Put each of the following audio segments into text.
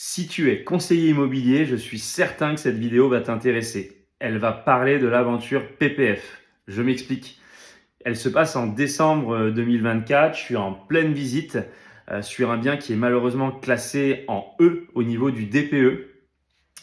Si tu es conseiller immobilier, je suis certain que cette vidéo va t'intéresser. Elle va parler de l'aventure PPF. Je m'explique. Elle se passe en décembre 2024. Je suis en pleine visite sur un bien qui est malheureusement classé en E au niveau du DPE.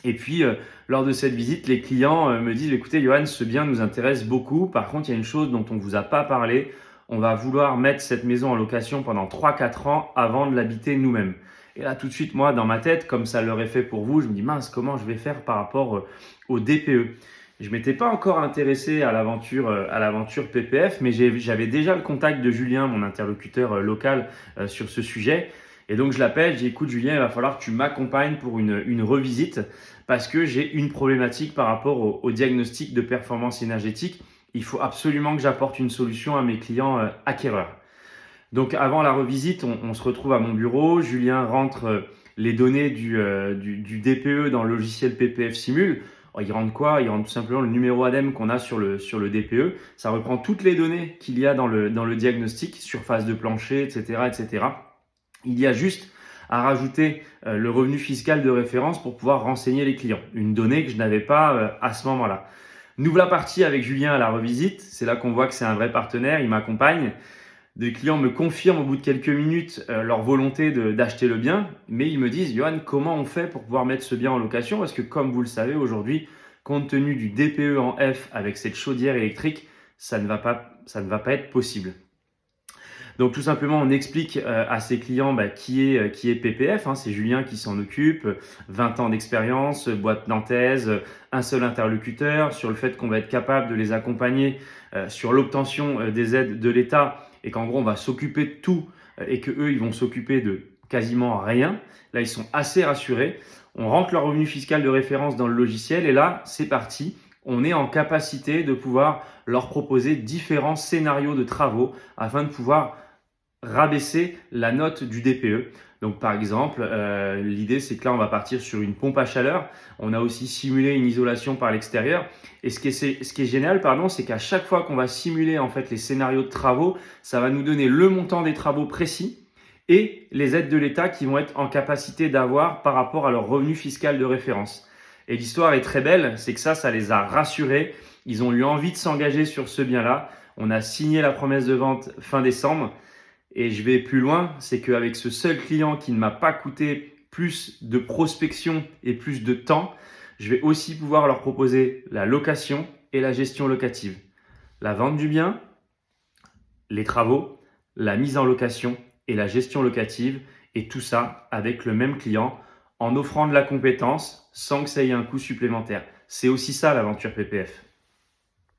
Et puis, lors de cette visite, les clients me disent, écoutez, Johan, ce bien nous intéresse beaucoup. Par contre, il y a une chose dont on ne vous a pas parlé. On va vouloir mettre cette maison en location pendant 3 4 ans avant de l'habiter nous-mêmes. Et là, tout de suite, moi, dans ma tête, comme ça l'aurait fait pour vous, je me dis, mince, comment je vais faire par rapport au DPE? Je m'étais pas encore intéressé à l'aventure PPF, mais j'avais déjà le contact de Julien, mon interlocuteur local, sur ce sujet. Et donc, je l'appelle, je dis, écoute, Julien, il va falloir que tu m'accompagnes pour une revisite parce que j'ai une problématique par rapport au diagnostic de performance énergétique. Il faut absolument que j'apporte une solution à mes clients acquéreurs. Donc avant la revisite, on se retrouve à mon bureau. Julien rentre les données du DPE dans le logiciel PPF Simul. Alors, il rentre quoi? Il rentre tout simplement le numéro ADEME qu'on a sur le DPE. Ça reprend toutes les données qu'il y a dans le diagnostic, surface de plancher, etc., etc. Il y a juste à rajouter le revenu fiscal de référence pour pouvoir renseigner les clients. Une donnée que je n'avais pas à ce moment-là. Nous voilà partis avec Julien à la revisite. C'est là qu'on voit que c'est un vrai partenaire. Il m'accompagne. Des clients me confirment au bout de quelques minutes leur volonté d'acheter le bien, mais ils me disent, Johan, comment on fait pour pouvoir mettre ce bien en location? Parce que comme vous le savez aujourd'hui, compte tenu du DPE en F avec cette chaudière électrique, ça ne va pas être possible. Donc tout simplement, on explique à ses clients qui est PPF, hein, c'est Julien qui s'en occupe, 20 ans d'expérience, boîte nantaise, un seul interlocuteur, sur le fait qu'on va être capable de les accompagner sur l'obtention des aides de l'État et qu'en gros on va s'occuper de tout et que eux ils vont s'occuper de quasiment rien. Là ils sont assez rassurés. On rentre leur revenu fiscal de référence dans le logiciel et là c'est parti. On est en capacité de pouvoir leur proposer différents scénarios de travaux afin de pouvoir rabaisser la note du DPE. Donc par exemple, l'idée c'est que là on va partir sur une pompe à chaleur. On a aussi simulé une isolation par l'extérieur. Et ce qui est génial, c'est qu'à chaque fois qu'on va simuler en fait les scénarios de travaux, ça va nous donner le montant des travaux précis et les aides de l'État qui vont être en capacité d'avoir par rapport à leur revenu fiscal de référence. Et l'histoire est très belle, c'est que ça les a rassurés. Ils ont eu envie de s'engager sur ce bien-là. On a signé la promesse de vente fin décembre. Et je vais plus loin, c'est qu'avec ce seul client qui ne m'a pas coûté plus de prospection et plus de temps, je vais aussi pouvoir leur proposer la location et la gestion locative. La vente du bien, les travaux, la mise en location et la gestion locative, et tout ça avec le même client en offrant de la compétence sans que ça ait un coût supplémentaire. C'est aussi ça l'aventure PPF.